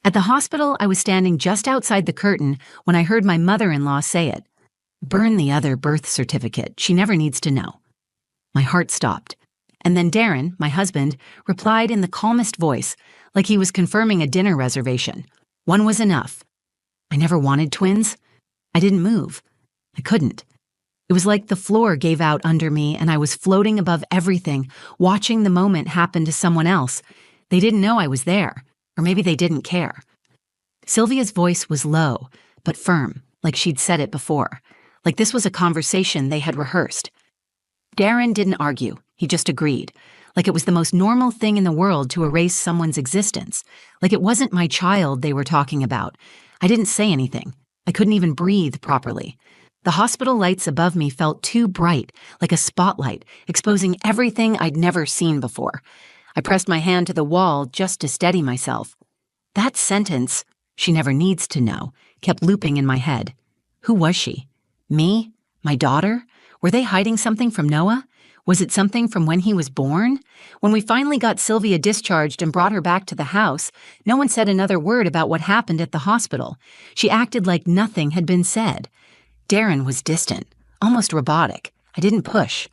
At the hospital, I was standing just outside the curtain when I heard my mother-in-law say it. "Burn the other birth certificate. She never needs to know." My heart stopped. And then Darren, my husband, replied in the calmest voice, like he was confirming a dinner reservation. "One was enough." I never wanted twins. I didn't move. I couldn't. It was like the floor gave out under me and I was floating above everything, watching the moment happen to someone else. They didn't know I was there, or maybe they didn't care. Sylvia's voice was low, but firm, like she'd said it before, like this was a conversation they had rehearsed. Darren didn't argue, he just agreed, like it was the most normal thing in the world to erase someone's existence, like it wasn't my child they were talking about. I didn't say anything. I couldn't even breathe properly. The hospital lights above me felt too bright, like a spotlight, exposing everything I'd never seen before. I pressed my hand to the wall just to steady myself. That sentence, "She never needs to know," kept looping in my head. Who was she? Me? My daughter? Were they hiding something from Noah? Was it something from when he was born? When we finally got Sylvia discharged and brought her back to the house, no one said another word about what happened at the hospital. She acted like nothing had been said. Darren was distant, almost robotic. I didn't push.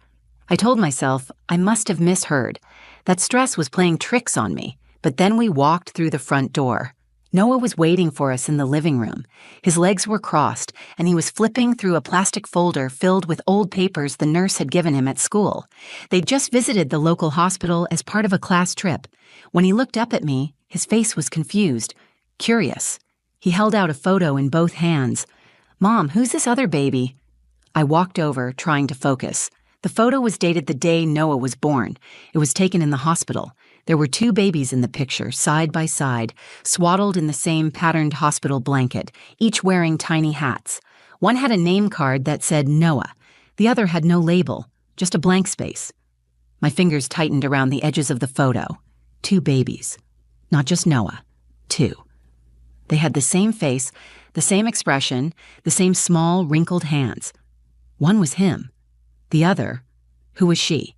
I told myself I must have misheard. That stress was playing tricks on me. But then we walked through the front door. Noah was waiting for us in the living room. His legs were crossed, and he was flipping through a plastic folder filled with old papers the nurse had given him at school. They'd just visited the local hospital as part of a class trip. When he looked up at me, his face was confused, curious. He held out a photo in both hands. "Mom, who's this other baby?" I walked over, trying to focus. The photo was dated the day Noah was born. It was taken in the hospital. There were two babies in the picture, side by side, swaddled in the same patterned hospital blanket, each wearing tiny hats. One had a name card that said Noah. The other had no label, just a blank space. My fingers tightened around the edges of the photo. Two babies. Not just Noah. Two. They had the same face, the same expression, the same small, wrinkled hands. One was him. The other, who was she?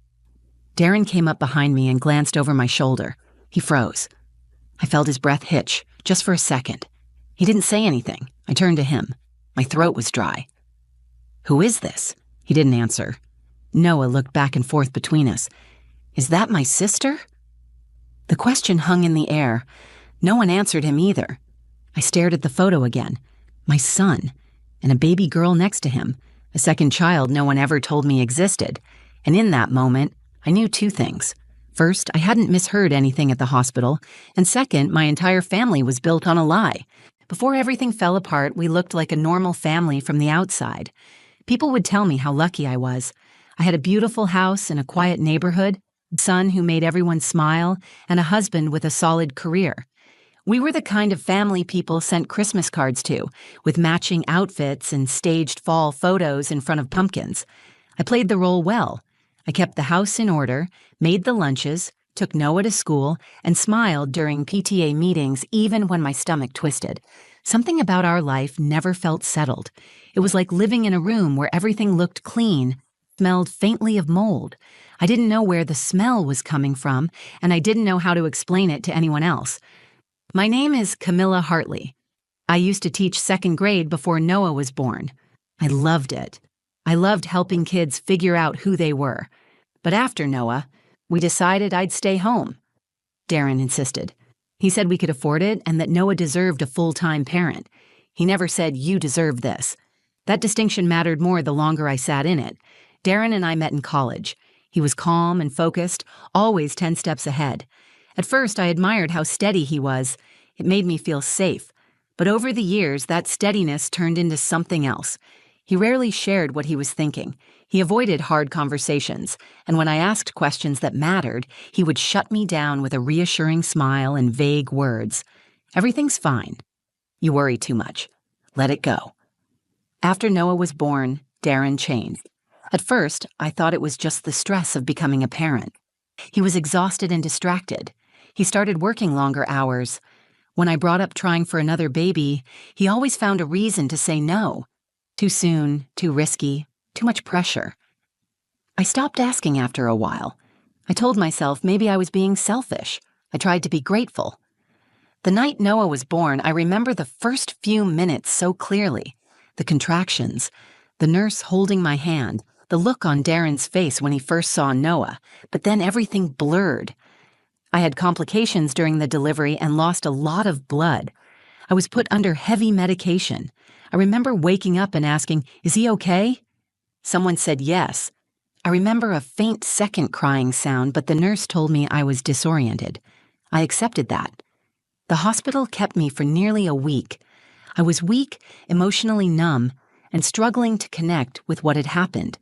Darren came up behind me and glanced over my shoulder. He froze. I felt his breath hitch, just for a second. He didn't say anything. I turned to him. My throat was dry. "Who is this?" He didn't answer. Noah looked back and forth between us. "Is that my sister?" The question hung in the air. No one answered him either. I stared at the photo again. My son, and a baby girl next to him, a second child no one ever told me existed. And in that moment, I knew two things. First, I hadn't misheard anything at the hospital, and second, my entire family was built on a lie. Before everything fell apart, we looked like a normal family from the outside. People would tell me how lucky I was. I had a beautiful house in a quiet neighborhood, a son who made everyone smile, and a husband with a solid career. We were the kind of family people sent Christmas cards to, with matching outfits and staged fall photos in front of pumpkins. I played the role well. I kept the house in order, made the lunches, took Noah to school, and smiled during PTA meetings even when my stomach twisted. Something about our life never felt settled. It was like living in a room where everything looked clean, smelled faintly of mold. I didn't know where the smell was coming from, and I didn't know how to explain it to anyone else. My name is Camilla Hartley. I used to teach second grade before Noah was born. I loved it. I loved helping kids figure out who they were. But after Noah, we decided I'd stay home. Darren insisted. He said we could afford it and that Noah deserved a full-time parent. He never said, "You deserve this." That distinction mattered more the longer I sat in it. Darren and I met in college. He was calm and focused, always 10 steps ahead. At first, I admired how steady he was. It made me feel safe. But over the years, that steadiness turned into something else. He rarely shared what he was thinking. He avoided hard conversations, and when I asked questions that mattered, he would shut me down with a reassuring smile and vague words. "Everything's fine. You worry too much. Let it go." After Noah was born, Darren changed. At first, I thought it was just the stress of becoming a parent. He was exhausted and distracted. He started working longer hours. When I brought up trying for another baby, he always found a reason to say no. Too soon, too risky, too much pressure. I stopped asking after a while. I told myself maybe I was being selfish. I tried to be grateful. The night Noah was born, I remember the first few minutes so clearly. The contractions, the nurse holding my hand, the look on Darren's face when he first saw Noah, but then everything blurred. I had complications during the delivery and lost a lot of blood. I was put under heavy medication. I remember waking up and asking, "Is he okay?" Someone said yes. I remember a faint second crying sound, but the nurse told me I was disoriented. I accepted that. The hospital kept me for nearly a week. I was weak, emotionally numb, and struggling to connect with what had happened.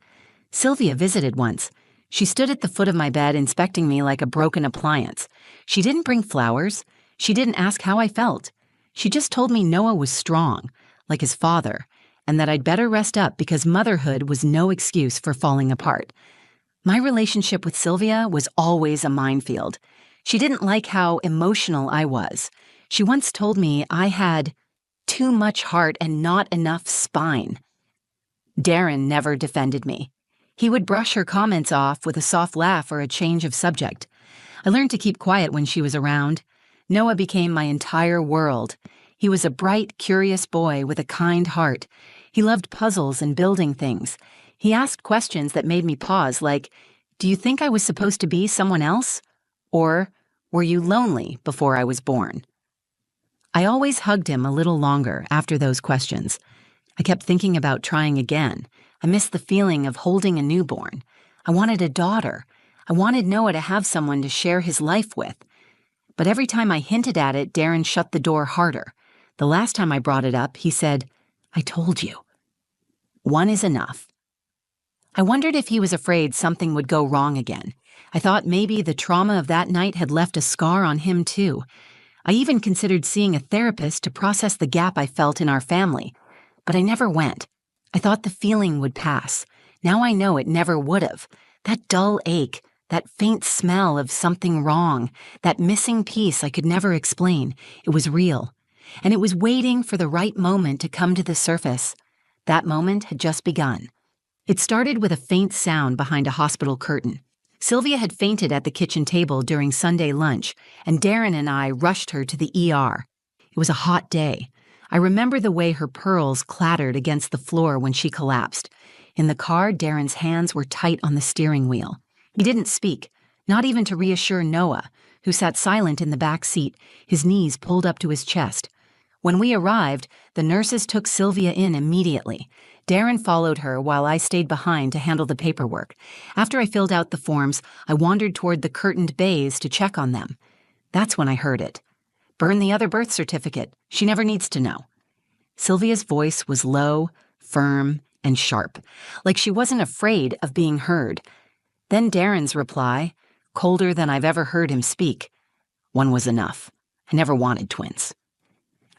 Sylvia visited once. She stood at the foot of my bed inspecting me like a broken appliance. She didn't bring flowers. She didn't ask how I felt. She just told me Noah was strong, like his father, and that I'd better rest up because motherhood was no excuse for falling apart. My relationship with Sylvia was always a minefield. She didn't like how emotional I was. She once told me I had too much heart and not enough spine. Darren never defended me. He would brush her comments off with a soft laugh or a change of subject. I learned to keep quiet when she was around. Noah became my entire world. He was a bright, curious boy with a kind heart. He loved puzzles and building things. He asked questions that made me pause, like, "Do you think I was supposed to be someone else?" Or, "Were you lonely before I was born?" I always hugged him a little longer after those questions. I kept thinking about trying again. I missed the feeling of holding a newborn. I wanted a daughter. I wanted Noah to have someone to share his life with. But every time I hinted at it, Darren shut the door harder. The last time I brought it up, he said, "I told you. One is enough." I wondered if he was afraid something would go wrong again. I thought maybe the trauma of that night had left a scar on him too. I even considered seeing a therapist to process the gap I felt in our family. But I never went. I thought the feeling would pass. Now I know it never would have. That dull ache, that faint smell of something wrong, that missing piece I could never explain, it was real. And it was waiting for the right moment to come to the surface. That moment had just begun. It started with a faint sound behind a hospital curtain. Sylvia had fainted at the kitchen table during Sunday lunch, and Darren and I rushed her to the ER. It was a hot day. I remember the way her pearls clattered against the floor when she collapsed. In the car, Darren's hands were tight on the steering wheel. He didn't speak, not even to reassure Noah, who sat silent in the back seat, his knees pulled up to his chest. When we arrived, the nurses took Sylvia in immediately. Darren followed her while I stayed behind to handle the paperwork. After I filled out the forms, I wandered toward the curtained bays to check on them. That's when I heard it. "Burn the other birth certificate. She never needs to know." Sylvia's voice was low, firm, and sharp, like she wasn't afraid of being heard. Then Darren's reply, colder than I've ever heard him speak. "One was enough. I never wanted twins."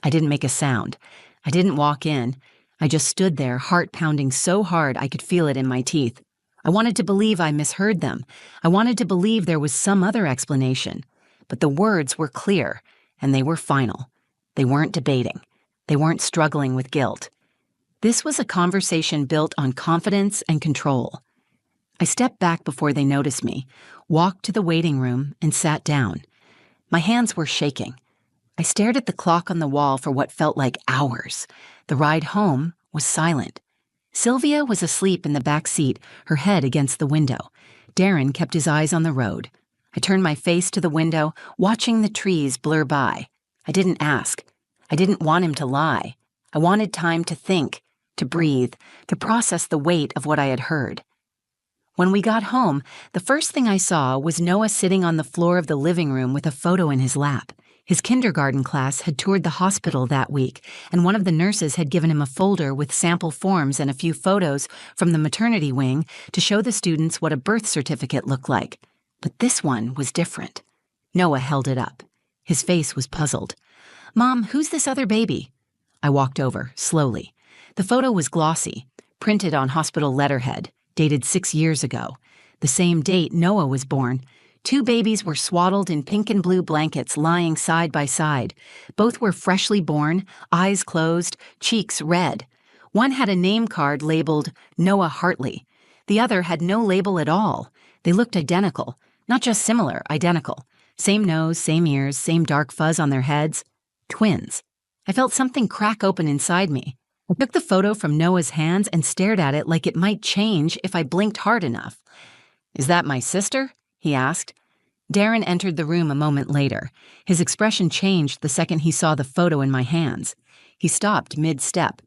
I didn't make a sound. I didn't walk in. I just stood there, heart pounding so hard I could feel it in my teeth. I wanted to believe I misheard them. I wanted to believe there was some other explanation. But the words were clear, and they were final. They weren't debating. They weren't struggling with guilt. This was a conversation built on confidence and control. I stepped back before they noticed me, walked to the waiting room, and sat down. My hands were shaking. I stared at the clock on the wall for what felt like hours. The ride home was silent. Sylvia was asleep in the back seat, her head against the window. Darren kept his eyes on the road. I turned my face to the window, watching the trees blur by. I didn't ask. I didn't want him to lie. I wanted time to think, to breathe, to process the weight of what I had heard. When we got home, the first thing I saw was Noah sitting on the floor of the living room with a photo in his lap. His kindergarten class had toured the hospital that week, and one of the nurses had given him a folder with sample forms and a few photos from the maternity wing to show the students what a birth certificate looked like. But this one was different. Noah held it up. His face was puzzled. "Mom, who's this other baby?" I walked over, slowly. The photo was glossy, printed on hospital letterhead, dated 6 years ago. The same date Noah was born. 2 babies were swaddled in pink and blue blankets lying side by side. Both were freshly born, eyes closed, cheeks red. One had a name card labeled Noah Hartley. The other had no label at all. They looked identical. Not just similar, identical. Same nose, same ears, same dark fuzz on their heads. Twins. I felt something crack open inside me. I took the photo from Noah's hands and stared at it like it might change if I blinked hard enough. "Is that my sister?" he asked. Darren entered the room a moment later. His expression changed the second he saw the photo in my hands. He stopped mid-step.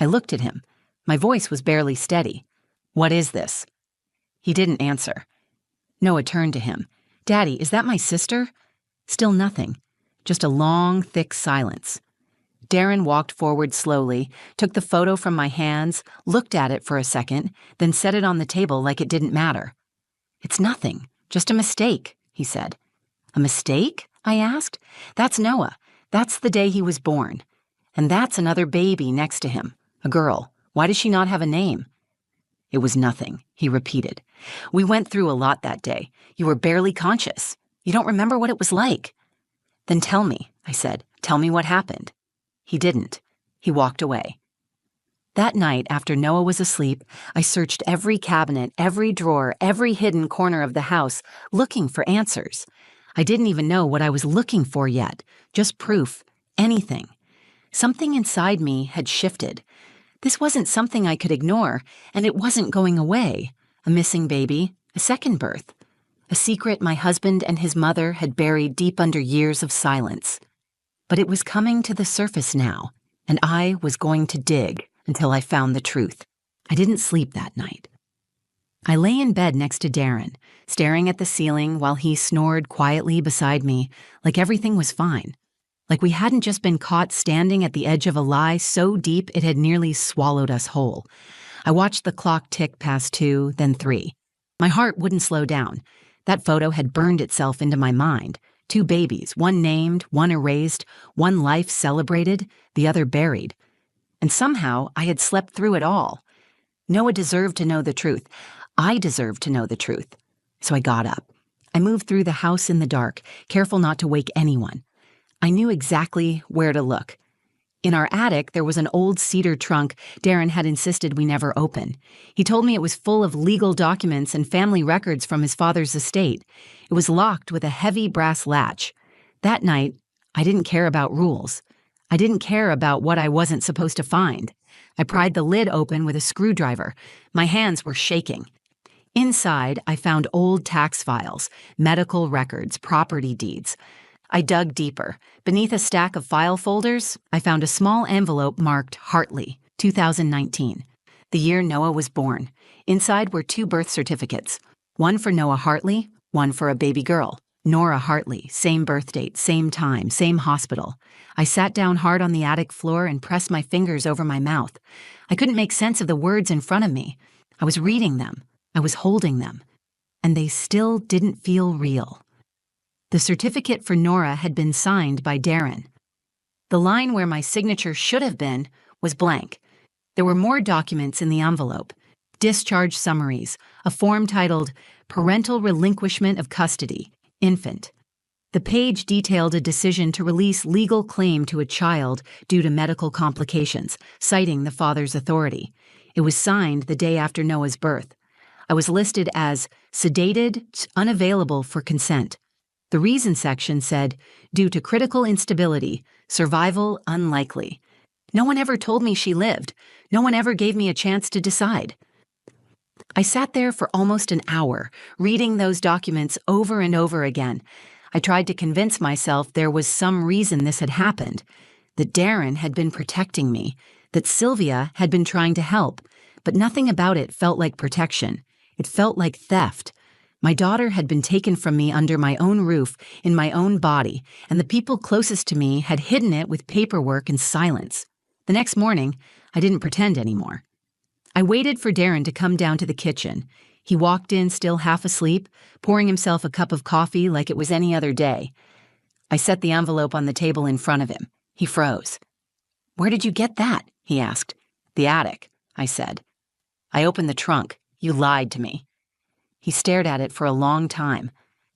I looked at him. My voice was barely steady. "What is this?" He didn't answer. Noah turned to him. "Daddy, is that my sister?" Still nothing. Just a long, thick silence. Darren walked forward slowly, took the photo from my hands, looked at it for a second, then set it on the table like it didn't matter. "It's nothing, just a mistake," he said. "A mistake?" I asked. "That's Noah. That's the day he was born. And that's another baby next to him, a girl. Why does she not have a name?" "It was nothing," he repeated. "We went through a lot that day. You were barely conscious. You don't remember what it was like." "Then tell me," I said. "Tell me what happened." He didn't. He walked away. That night, after Noah was asleep, I searched every cabinet, every drawer, every hidden corner of the house, looking for answers. I didn't even know what I was looking for yet, just proof, anything. Something inside me had shifted. This wasn't something I could ignore, and it wasn't going away. A missing baby, a second birth. A secret my husband and his mother had buried deep under years of silence. But it was coming to the surface now, and I was going to dig until I found the truth. I didn't sleep that night. I lay in bed next to Darren, staring at the ceiling while he snored quietly beside me, like everything was fine. Like we hadn't just been caught standing at the edge of a lie so deep it had nearly swallowed us whole. I watched the clock tick past 2, then 3. My heart wouldn't slow down. That photo had burned itself into my mind. 2 babies, one named, one erased, one life celebrated, the other buried. And somehow I had slept through it all. Noah deserved to know the truth. I deserved to know the truth. So I got up. I moved through the house in the dark, careful not to wake anyone. I knew exactly where to look. In our attic, there was an old cedar trunk Darren had insisted we never open. He told me it was full of legal documents and family records from his father's estate. It was locked with a heavy brass latch. That night, I didn't care about rules. I didn't care about what I wasn't supposed to find. I pried the lid open with a screwdriver. My hands were shaking. Inside, I found old tax files, medical records, property deeds. I dug deeper. Beneath a stack of file folders, I found a small envelope marked Hartley, 2019, the year Noah was born. Inside were 2 birth certificates, one for Noah Hartley, one for a baby girl. Nora Hartley, same birth date, same time, same hospital. I sat down hard on the attic floor and pressed my fingers over my mouth. I couldn't make sense of the words in front of me. I was reading them. I was holding them. And they still didn't feel real. The certificate for Nora had been signed by Darren. The line where my signature should have been was blank. There were more documents in the envelope. Discharge summaries, a form titled Parental Relinquishment of Custody, Infant. The page detailed a decision to release legal claim to a child due to medical complications, citing the father's authority. It was signed the day after Noah's birth. I was listed as sedated, unavailable for consent. The reason section said, due to critical instability, survival unlikely. No one ever told me she lived. No one ever gave me a chance to decide. I sat there for almost an hour, reading those documents over and over again. I tried to convince myself there was some reason this had happened, that Darren had been protecting me, that Sylvia had been trying to help, but nothing about it felt like protection. It felt like theft. My daughter had been taken from me under my own roof, in my own body, and the people closest to me had hidden it with paperwork and silence. The next morning, I didn't pretend anymore. I waited for Darren to come down to the kitchen. He walked in still half asleep, pouring himself a cup of coffee like it was any other day. I set the envelope on the table in front of him. He froze. "Where did you get that?" he asked. "The attic," I said. "I opened the trunk. You lied to me." He stared at it for a long time.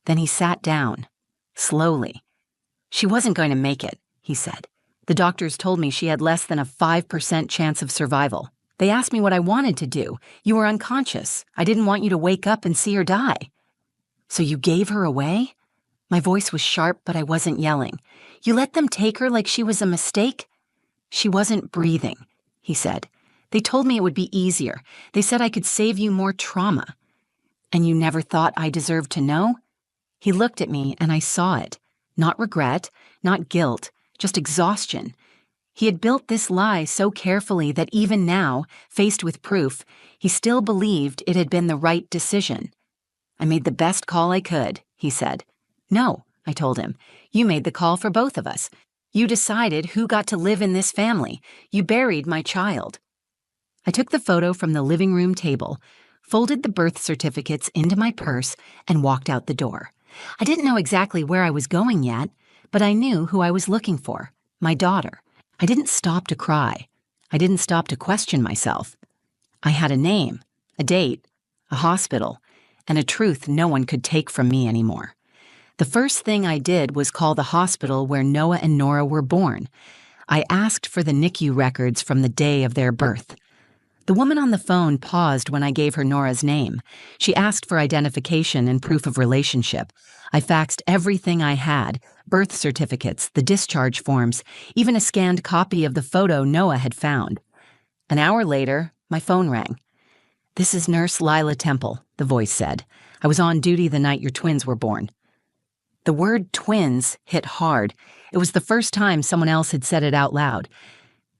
Then he sat down, slowly. "She wasn't going to make it," he said. "The doctors told me she had less than a 5% chance of survival. They asked me what I wanted to do. You were unconscious. I didn't want you to wake up and see her die." "So you gave her away?" My voice was sharp, but I wasn't yelling. You let them take her like she was a mistake? She wasn't breathing, he said. They told me it would be easier. They said I could save you more trauma. And you never thought I deserved to know? He looked at me and I saw it. Not regret, not guilt, just exhaustion. He had built this lie so carefully that even now, faced with proof, he still believed it had been the right decision. I made the best call I could, he said. No, I told him. You made the call for both of us. You decided who got to live in this family. You buried my child. I took the photo from the living room table, folded the birth certificates into my purse, and walked out the door. I didn't know exactly where I was going yet, but I knew who I was looking for, my daughter. I didn't stop to cry. I didn't stop to question myself. I had a name, a date, a hospital, and a truth no one could take from me anymore. The first thing I did was call the hospital where Noah and Nora were born. I asked for the NICU records from the day of their birth. The woman on the phone paused when I gave her Nora's name. She asked for identification and proof of relationship. I faxed everything I had, birth certificates, the discharge forms, even a scanned copy of the photo Noah had found. An hour later, my phone rang. "This is Nurse Lila Temple," the voice said. "I was on duty the night your twins were born." The word twins hit hard. It was the first time someone else had said it out loud.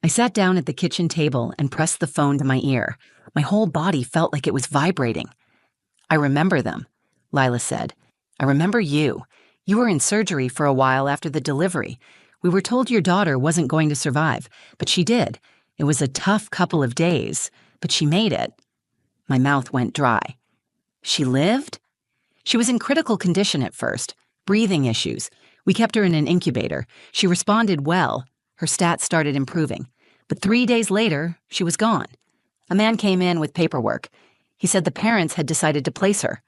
I sat down at the kitchen table and pressed the phone to my ear. My whole body felt like it was vibrating. "I remember them," Lila said. "I remember you. You were in surgery for a while after the delivery. We were told your daughter wasn't going to survive, but she did. It was a tough couple of days, but she made it." My mouth went dry. She lived? She was in critical condition at first, breathing issues. We kept her in an incubator. She responded well. Her stats started improving. But 3 days later, she was gone. A man came in with paperwork. He said the parents had decided to place her.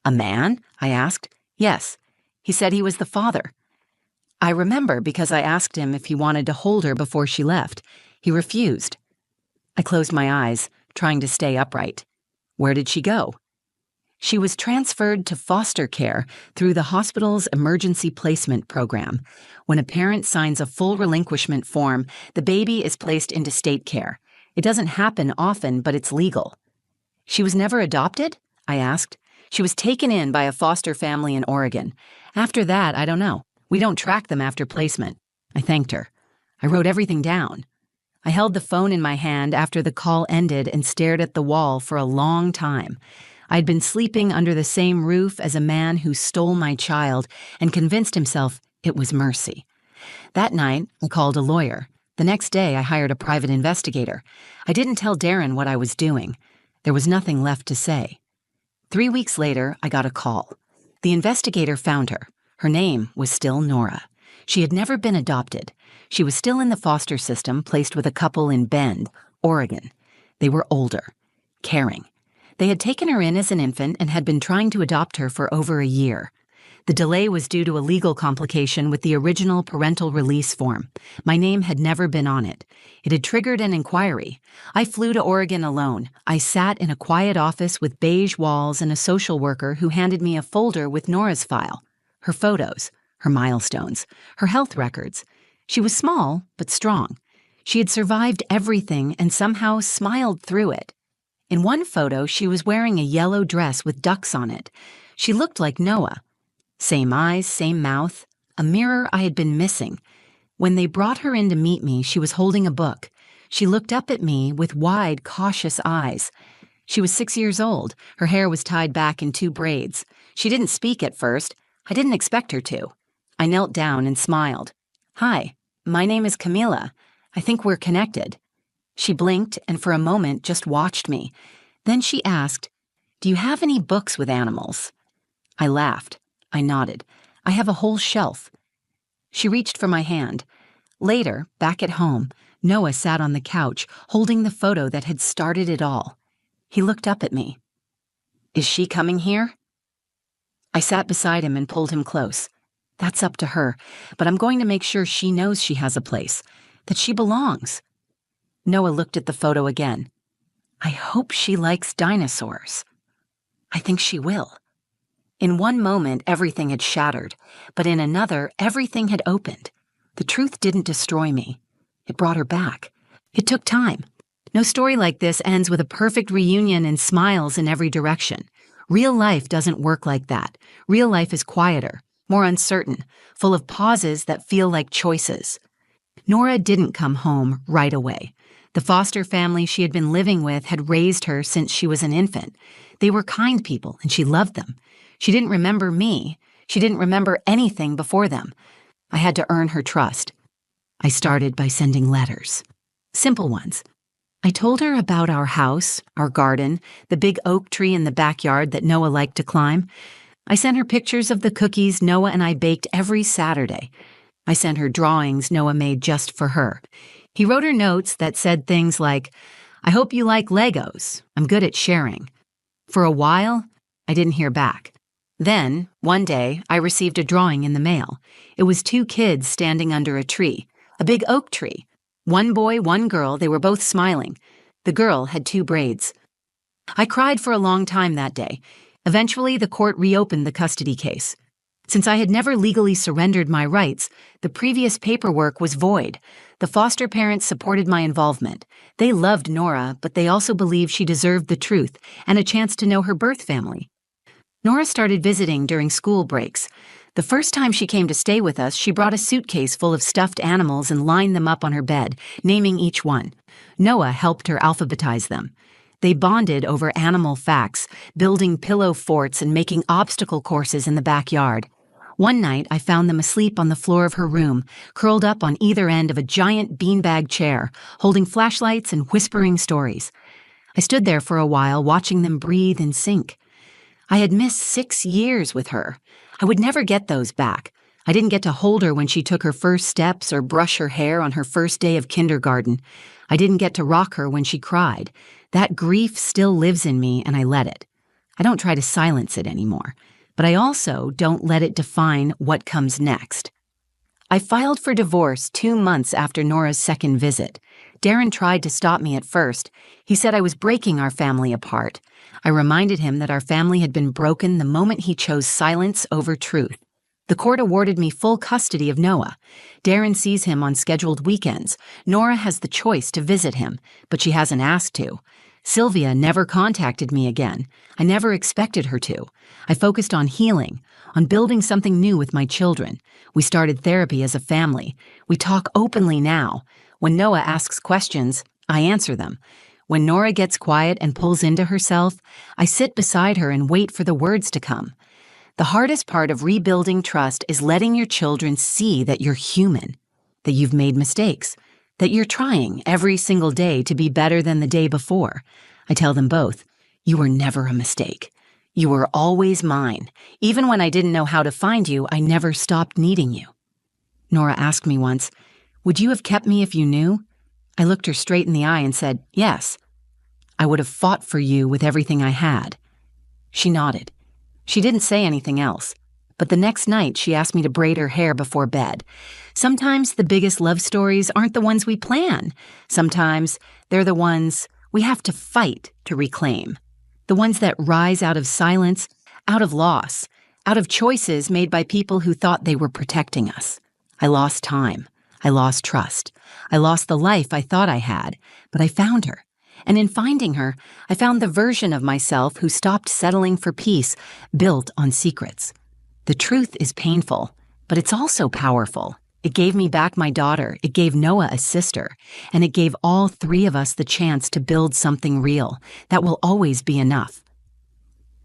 "A man?" I asked. "Yes." He said he was the father. I remember because I asked him if he wanted to hold her before she left. He refused. I closed my eyes, trying to stay upright. Where did she go? She was transferred to foster care through the hospital's emergency placement program. When a parent signs a full relinquishment form, the baby is placed into state care. It doesn't happen often, but it's legal. She was never adopted? I asked. She was taken in by a foster family in Oregon. After that, I don't know. We don't track them after placement. I thanked her. I wrote everything down. I held the phone in my hand after the call ended and stared at the wall for a long time. I'd been sleeping under the same roof as a man who stole my child and convinced himself it was mercy. That night, I called a lawyer. The next day, I hired a private investigator. I didn't tell Darren what I was doing. There was nothing left to say. 3 weeks later, I got a call. The investigator found her. Her name was still Nora. She had never been adopted. She was still in the foster system, placed with a couple in Bend, Oregon. They were older, caring. They had taken her in as an infant and had been trying to adopt her for over a year. The delay was due to a legal complication with the original parental release form. My name had never been on it. It had triggered an inquiry. I flew to Oregon alone. I sat in a quiet office with beige walls and a social worker who handed me a folder with Nora's file, her photos, her milestones, her health records. She was small, but strong. She had survived everything and somehow smiled through it. In one photo, she was wearing a yellow dress with ducks on it. She looked like Noah. Same eyes, same mouth, a mirror I had been missing. When they brought her in to meet me, she was holding a book. She looked up at me with wide, cautious eyes. She was 6 years old. Her hair was tied back in 2 braids. She didn't speak at first. I didn't expect her to. I knelt down and smiled. "Hi, my name is Camila. I think we're connected." She blinked and for a moment just watched me. Then she asked, "Do you have any books with animals?" I laughed. I nodded. "I have a whole shelf." She reached for my hand. Later, back at home, Noah sat on the couch, holding the photo that had started it all. He looked up at me. "Is she coming here?" I sat beside him and pulled him close. "That's up to her, but I'm going to make sure she knows she has a place, that she belongs." Noah looked at the photo again. "I hope she likes dinosaurs." "I think she will." In one moment, everything had shattered, but in another, everything had opened. The truth didn't destroy me. It brought her back. It took time. No story like this ends with a perfect reunion and smiles in every direction. Real life doesn't work like that. Real life is quieter, more uncertain, full of pauses that feel like choices. Nora didn't come home right away. The foster family she had been living with had raised her since she was an infant. They were kind people, and she loved them. She didn't remember me. She didn't remember anything before them. I had to earn her trust. I started by sending letters. Simple ones. I told her about our house, our garden, the big oak tree in the backyard that Noah liked to climb. I sent her pictures of the cookies Noah and I baked every Saturday. I sent her drawings Noah made just for her. He wrote her notes that said things like, "I hope you like Legos. I'm good at sharing." For a while, I didn't hear back. Then, one day, I received a drawing in the mail. It was two kids standing under a tree, a big oak tree. One boy, one girl, they were both smiling. The girl had 2 braids. I cried for a long time that day. Eventually, the court reopened the custody case. Since I had never legally surrendered my rights, the previous paperwork was void. The foster parents supported my involvement. They loved Nora, but they also believed she deserved the truth and a chance to know her birth family. Nora started visiting during school breaks. The first time she came to stay with us, she brought a suitcase full of stuffed animals and lined them up on her bed, naming each one. Noah helped her alphabetize them. They bonded over animal facts, building pillow forts and making obstacle courses in the backyard. One night, I found them asleep on the floor of her room, curled up on either end of a giant beanbag chair, holding flashlights and whispering stories. I stood there for a while, watching them breathe and sink. I had missed 6 years with her. I would never get those back. I didn't get to hold her when she took her first steps or brush her hair on her first day of kindergarten. I didn't get to rock her when she cried. That grief still lives in me, and I let it. I don't try to silence it anymore, but I also don't let it define what comes next. I filed for divorce 2 months after Nora's second visit. Darren tried to stop me at first. He said I was breaking our family apart. I reminded him that our family had been broken the moment he chose silence over truth. The court awarded me full custody of Noah. Darren sees him on scheduled weekends. Nora has the choice to visit him, but she hasn't asked to. Sylvia never contacted me again. I never expected her to. I focused on healing, on building something new with my children. We started therapy as a family. We talk openly now. When Noah asks questions, I answer them. When Nora gets quiet and pulls into herself, I sit beside her and wait for the words to come. The hardest part of rebuilding trust is letting your children see that you're human, that you've made mistakes, that you're trying every single day to be better than the day before. I tell them both, you were never a mistake. You were always mine. Even when I didn't know how to find you, I never stopped needing you. Nora asked me once, "Would you have kept me if you knew?" I looked her straight in the eye and said, "Yes. I would have fought for you with everything I had." She nodded. She didn't say anything else, but the next night she asked me to braid her hair before bed. Sometimes the biggest love stories aren't the ones we plan. Sometimes they're the ones we have to fight to reclaim. The ones that rise out of silence, out of loss, out of choices made by people who thought they were protecting us. I lost time. I lost trust. I lost the life I thought I had, but I found her. And in finding her, I found the version of myself who stopped settling for peace, built on secrets. The truth is painful, but it's also powerful. It gave me back my daughter, it gave Noah a sister, and it gave all 3 of us the chance to build something real that will always be enough.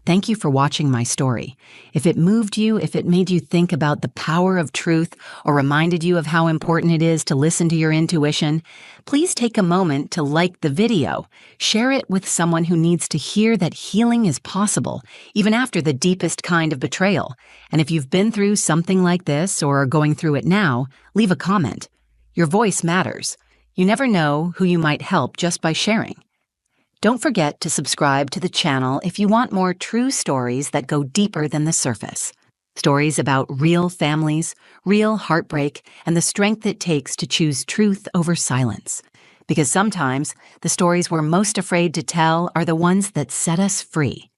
Thank you for watching my story. If it moved you, if it made you think about the power of truth, or reminded you of how important it is to listen to your intuition, please take a moment to like the video. Share it with someone who needs to hear that healing is possible, even after the deepest kind of betrayal. And if you've been through something like this or are going through it now, leave a comment. Your voice matters. You never know who you might help just by sharing. Don't forget to subscribe to the channel if you want more true stories that go deeper than the surface. Stories about real families, real heartbreak, and the strength it takes to choose truth over silence. Because sometimes the stories we're most afraid to tell are the ones that set us free.